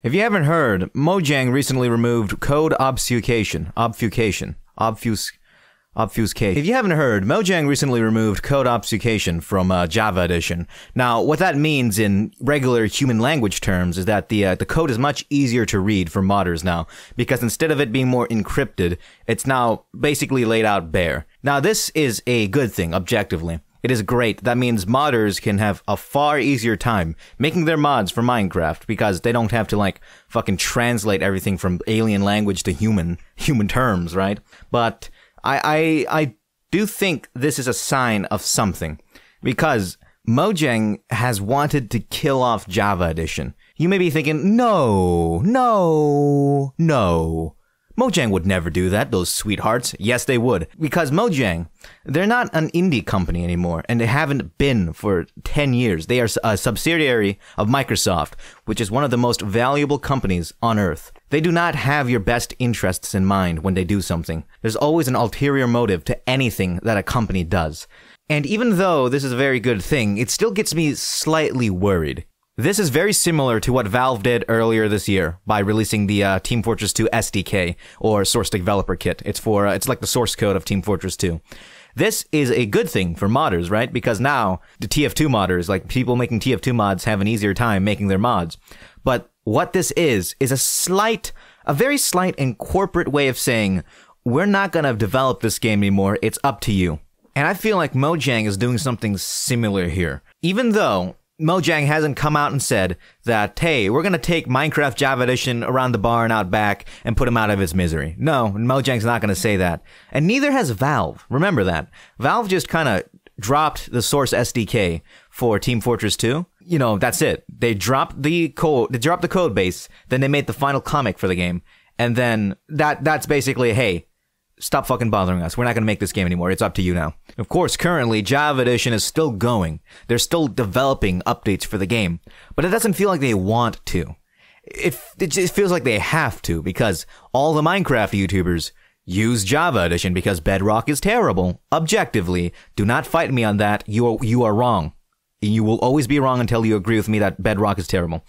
If you haven't heard, Mojang recently removed code obfuscation. Obfuscation. If you haven't heard, Mojang recently removed code obfuscation from Java Edition. Now, what that means in regular human language terms is that the code is much easier to read for modders now, because instead of it being more encrypted, it's now basically laid out bare. Now, this is a good thing, objectively. It is great. That means modders can have a far easier time making their mods for Minecraft because they don't have to, like, fucking translate everything from alien language to human terms, right? But I do think this is a sign of something, because Mojang has wanted to kill off Java Edition. You may be thinking, no. Mojang would never do that, those sweethearts. Yes, they would. Because Mojang, they're not an indie company anymore, and they haven't been for 10 years. They are a subsidiary of Microsoft, which is one of the most valuable companies on Earth. They do not have your best interests in mind when they do something. There's always an ulterior motive to anything that a company does. And even though this is a very good thing, it still gets me slightly worried. This is very similar to what Valve did earlier this year by releasing the Team Fortress 2 SDK, or Source Developer Kit. It's like the source code of Team Fortress 2. This is a good thing for modders, right? Because now the TF2 modders, like people making TF2 mods, have an easier time making their mods. But what this is a very slight and corporate way of saying, we're not gonna develop this game anymore, it's up to you. And I feel like Mojang is doing something similar here. Even though Mojang hasn't come out and said that, hey, we're gonna take Minecraft Java Edition around the barn out back and put him out of his misery. No, Mojang's not gonna say that. And neither has Valve. Remember that. Valve just kinda dropped the Source SDK for Team Fortress 2. You know, that's it. They dropped the code base, then they made the final comic for the game, and then that's basically, hey, stop fucking bothering us. We're not going to make this game anymore. It's up to you now. Of course, currently, Java Edition is still going. They're still developing updates for the game. But it doesn't feel like they want to. It just feels like they have to, because all the Minecraft YouTubers use Java Edition because Bedrock is terrible. Objectively, do not fight me on that. You are wrong. You will always be wrong until you agree with me that Bedrock is terrible.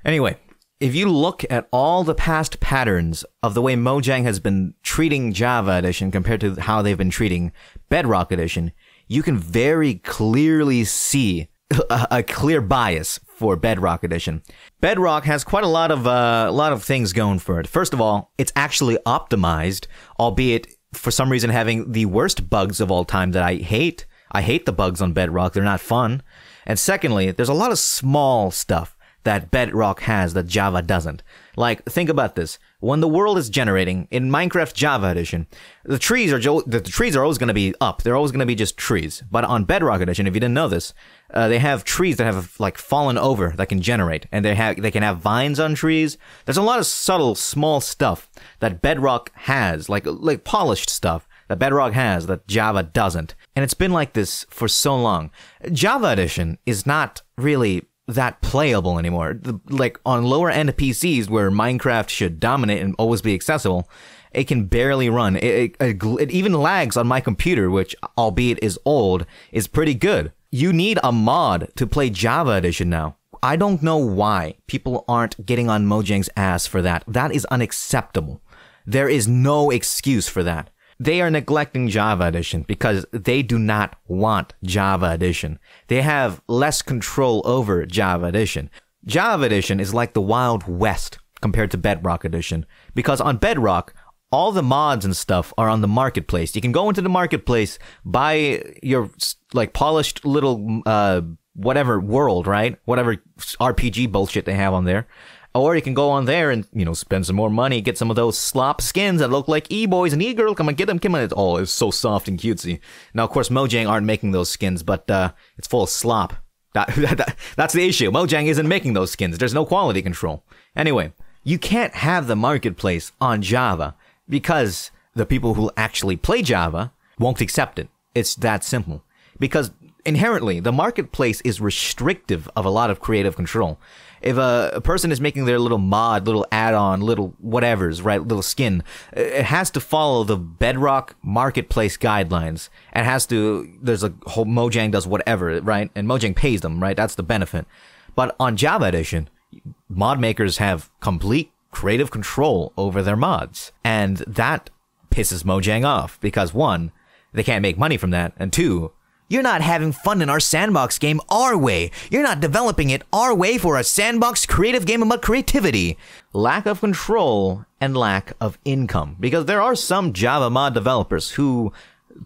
Anyway, if you look at all the past patterns of the way Mojang has been treating Java Edition compared to how they've been treating Bedrock Edition, you can very clearly see a clear bias for Bedrock Edition. Bedrock has quite a lot of things going for it. First of all, it's actually optimized, albeit for some reason having the worst bugs of all time that I hate. I hate the bugs on Bedrock. They're not fun. And secondly, there's a lot of small stuff that Bedrock has that Java doesn't. Like, think about this. When the world is generating in Minecraft Java Edition, the trees are always going to be up. They're always going to be just trees. But on Bedrock Edition, if you didn't know this, they have trees that have like fallen over that can generate, and they can have vines on trees. There's a lot of subtle, small stuff that Bedrock has, like polished stuff that Bedrock has that Java doesn't. And it's been like this for so long. Java Edition is not really that playable anymore. Like on lower end PCs where Minecraft should dominate and always be accessible, it can barely run. It even lags on my computer, which, albeit is old, is pretty good. You need a mod to play Java Edition now. I don't know why people aren't getting on Mojang's ass for that. That is unacceptable. There is no excuse for that. They are neglecting Java Edition because they do not want Java Edition. They have less control over Java Edition. Java Edition is like the Wild West compared to Bedrock Edition, because on Bedrock, all the mods and stuff are on the marketplace. You can go into the marketplace, buy your like polished little whatever world, right? Whatever RPG bullshit they have on there. Or you can go on there and, you know, spend some more money, get some of those slop skins that look like e-boys and e-girl. Come on, get them. Come on. It's so soft and cutesy. Now, of course, Mojang aren't making those skins, but it's full of slop. That's the issue. Mojang isn't making those skins. There's no quality control. Anyway, you can't have the marketplace on Java because the people who actually play Java won't accept it. It's that simple. Because inherently, the marketplace is restrictive of a lot of creative control. If a person is making their little mod, little add-on, little whatevers, right, little skin, it has to follow the Bedrock marketplace guidelines. There's a whole Mojang does whatever, right? And Mojang pays them, right? That's the benefit. But on Java Edition, mod makers have complete creative control over their mods. And that pisses Mojang off because 1, they can't make money from that, and 2, you're not having fun in our sandbox game our way. You're not developing it our way for a sandbox creative game about creativity. Lack of control and lack of income. Because there are some Java mod developers who,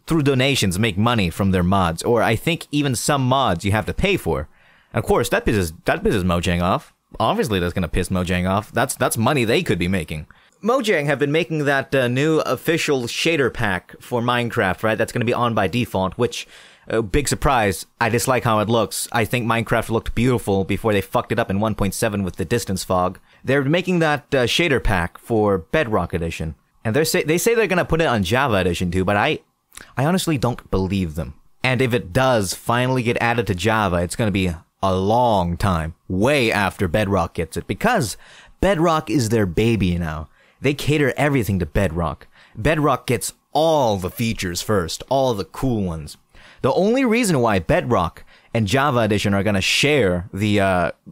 through donations, make money from their mods. Or I think even some mods you have to pay for. And of course, that pisses Mojang off. Obviously, that's going to piss Mojang off. That's money they could be making. Mojang have been making that new official shader pack for Minecraft, right? That's going to be on by default, which... big surprise, I dislike how it looks. I think Minecraft looked beautiful before they fucked it up in 1.7 with the distance fog. They're making that shader pack for Bedrock Edition. And they say they're gonna put it on Java Edition too, but I honestly don't believe them. And if it does finally get added to Java, it's gonna be a long time, way after Bedrock gets it, because Bedrock is their baby now. They cater everything to Bedrock. Bedrock gets all the features first, all the cool ones. The only reason why Bedrock and Java Edition are going to share the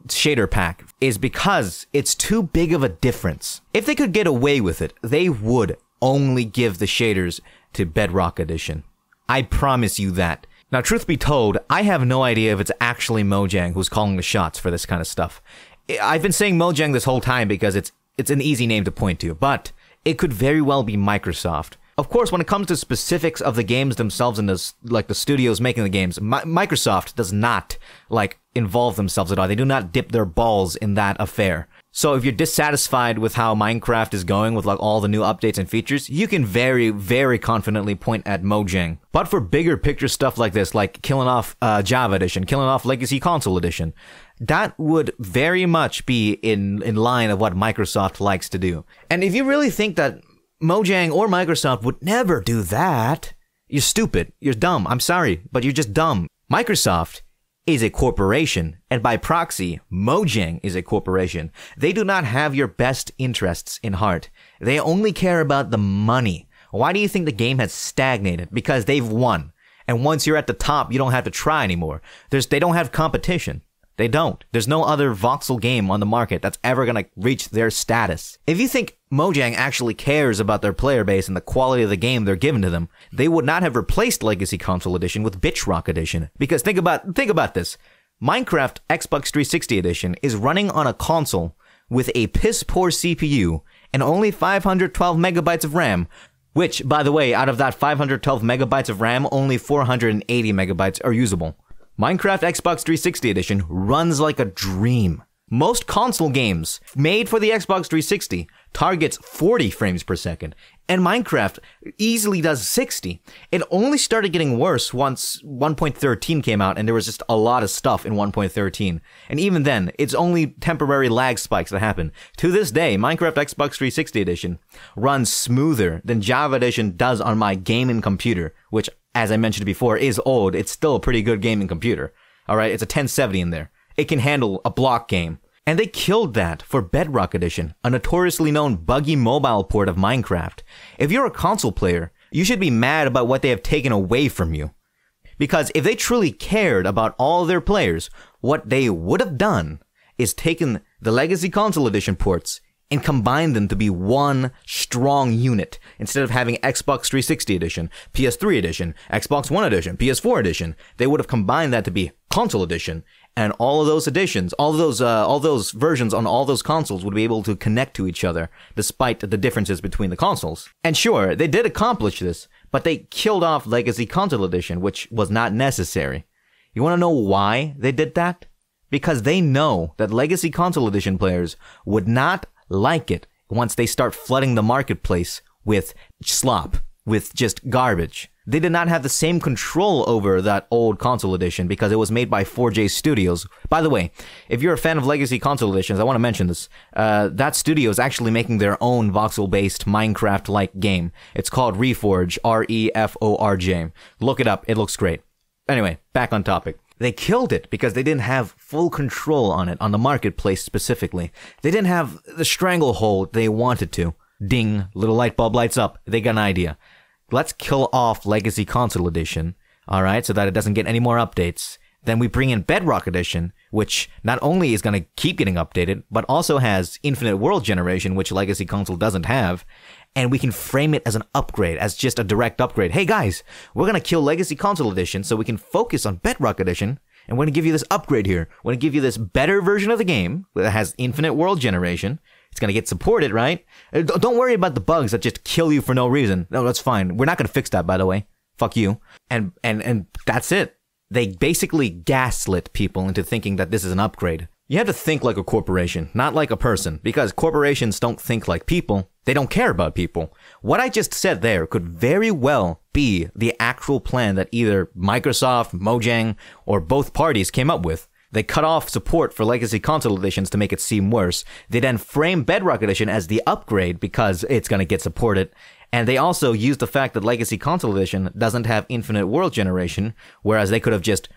shader pack is because it's too big of a difference. If they could get away with it, they would only give the shaders to Bedrock Edition. I promise you that. Now, truth be told, I have no idea if it's actually Mojang who's calling the shots for this kind of stuff. I've been saying Mojang this whole time because it's an easy name to point to, but it could very well be Microsoft. Of course, when it comes to specifics of the games themselves and the studios making the games, Microsoft does not, involve themselves at all. They do not dip their balls in that affair. So if you're dissatisfied with how Minecraft is going with, all the new updates and features, you can very, very confidently point at Mojang. But for bigger picture stuff like this, like killing off Java Edition, killing off Legacy Console Edition, that would very much be in line of what Microsoft likes to do. And if you really think that Mojang or Microsoft would never do that, you're stupid. You're dumb. I'm sorry, but you're just dumb. Microsoft is a corporation, and by proxy, Mojang is a corporation. They do not have your best interests in heart. They only care about the money. Why do you think the game has stagnated? Because they've won. And once you're at the top, you don't have to try anymore. They don't have competition. They don't. There's no other voxel game on the market that's ever gonna reach their status. If you think Mojang actually cares about their player base and the quality of the game they're giving to them, they would not have replaced Legacy Console Edition with Bedrock Edition. Because think about this. Minecraft Xbox 360 Edition is running on a console with a piss-poor CPU and only 512 megabytes of RAM, which, by the way, out of that 512 megabytes of RAM, only 480 megabytes are usable. Minecraft Xbox 360 Edition runs like a dream. Most console games made for the Xbox 360 targets 40 frames per second, and Minecraft easily does 60. It only started getting worse once 1.13 came out, and there was just a lot of stuff in 1.13. And even then, it's only temporary lag spikes that happen. To this day, Minecraft Xbox 360 Edition runs smoother than Java Edition does on my gaming computer, which, as I mentioned before, is old. It's still a pretty good gaming computer. Alright, it's a 1070 in there. It can handle a block game. And they killed that for Bedrock Edition, a notoriously known buggy mobile port of Minecraft. If you're a console player, you should be mad about what they have taken away from you. Because if they truly cared about all their players, what they would have done is taken the Legacy Console Edition ports and combined them to be one strong unit, instead of having Xbox 360 Edition, PS3 Edition, Xbox One Edition, PS4 Edition. They would have combined that to be Console Edition, and all of those editions, all those versions on all those consoles would be able to connect to each other, despite the differences between the consoles. And sure, they did accomplish this, but they killed off Legacy Console Edition, which was not necessary. You want to know why they did that? Because they know that Legacy Console Edition players would not like it once they start flooding the marketplace with slop, with just garbage. They did not have the same control over that old console edition because it was made by 4J Studios. By the way, if you're a fan of Legacy Console Editions, I want to mention this. That studio is actually making their own voxel-based Minecraft-like game. It's called Reforge, R-E-F-O-R-J. Look it up. It looks great. Anyway, back on topic. They killed it because they didn't have full control on it, on the marketplace specifically. They didn't have the stranglehold they wanted to. Ding, little light bulb lights up. They got an idea. Let's kill off Legacy Console Edition, alright, so that it doesn't get any more updates. Then we bring in Bedrock Edition, which not only is going to keep getting updated, but also has infinite world generation, which Legacy Console doesn't have. And we can frame it as an upgrade, as just a direct upgrade. Hey guys, we're going to kill Legacy Console Edition so we can focus on Bedrock Edition, and we're going to give you this upgrade here. We're going to give you this better version of the game that has infinite world generation. It's going to get supported, right? Don't worry about the bugs that just kill you for no reason. No, that's fine. We're not going to fix that, by the way. Fuck you. And that's it. They basically gaslit people into thinking that this is an upgrade. You have to think like a corporation, not like a person, because corporations don't think like people. They don't care about people. What I just said there could very well be the actual plan that either Microsoft, Mojang, or both parties came up with. They cut off support for Legacy Console Editions to make it seem worse. They then frame Bedrock Edition as the upgrade because it's going to get supported. And they also used the fact that Legacy Console Edition doesn't have infinite world generation, whereas they could have just,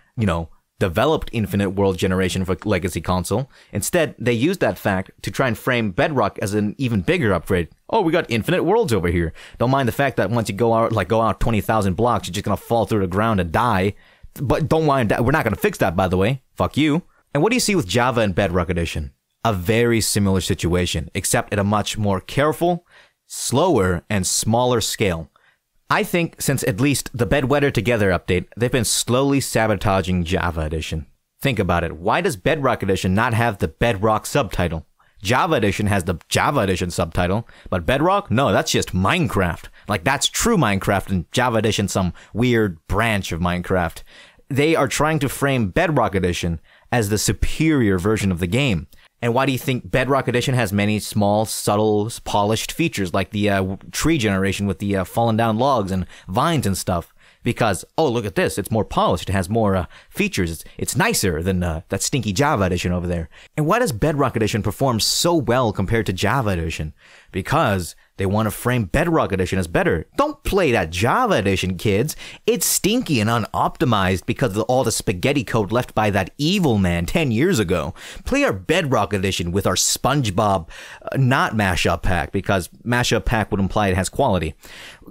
developed infinite world generation for Legacy Console. Instead, they used that fact to try and frame Bedrock as an even bigger upgrade. Oh, we got infinite worlds over here. Don't mind the fact that once you go out 20,000 blocks, you're just going to fall through the ground and die. But don't mind that. We're not going to fix that, by the way. Fuck you. And what do you see with Java and Bedrock Edition? A very similar situation, except at a much more careful, slower, and smaller scale. I think since at least the Bedwetter Together update, they've been slowly sabotaging Java Edition. Think about it. Why does Bedrock Edition not have the Bedrock subtitle? Java Edition has the Java Edition subtitle, but Bedrock? No, that's just Minecraft. Like, that's true Minecraft, and Java Edition some weird branch of Minecraft. They are trying to frame Bedrock Edition as the superior version of the game. And why do you think Bedrock Edition has many small, subtle, polished features like the tree generation with the fallen down logs and vines and stuff? Because, oh, look at this, it's more polished, it has more features, it's nicer than that stinky Java Edition over there. And why does Bedrock Edition perform so well compared to Java Edition? Because they want to frame Bedrock Edition as better. Don't play that Java Edition, kids. It's stinky and unoptimized because of all the spaghetti code left by that evil man 10 years ago. Play our Bedrock Edition with our SpongeBob not mashup pack, because mashup pack would imply it has quality.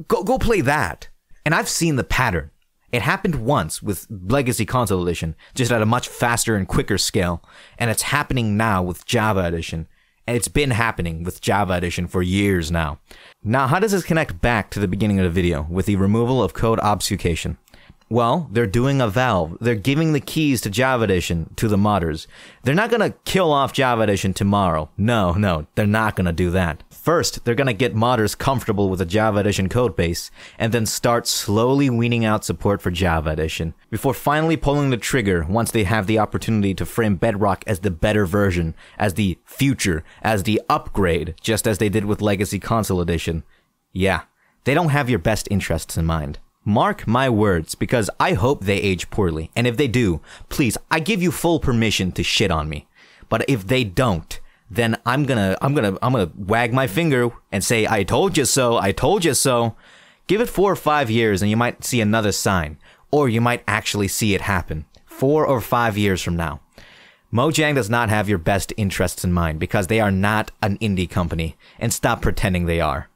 Go play that. And I've seen the pattern. It happened once with Legacy Console Edition, just at a much faster and quicker scale. And it's happening now with Java Edition. And it's been happening with Java Edition for years now. Now, how does this connect back to the beginning of the video with the removal of code obfuscation? Well, they're doing a valve. They're giving the keys to Java Edition to the modders. They're not going to kill off Java Edition tomorrow. No, they're not going to do that. First, they're going to get modders comfortable with the Java Edition codebase, and then start slowly weaning out support for Java Edition, before finally pulling the trigger once they have the opportunity to frame Bedrock as the better version, as the future, as the upgrade, just as they did with Legacy Console Edition. Yeah, they don't have your best interests in mind. Mark my words, because I hope they age poorly, and if they do, please, I give you full permission to shit on me. But if they don't, then I'm gonna wag my finger and say, I told you so, I told you so. Give it 4 or 5 years and you might see another sign, or you might actually see it happen 4 or 5 years from now. Mojang does not have your best interests in mind because they are not an indie company, and stop pretending they are.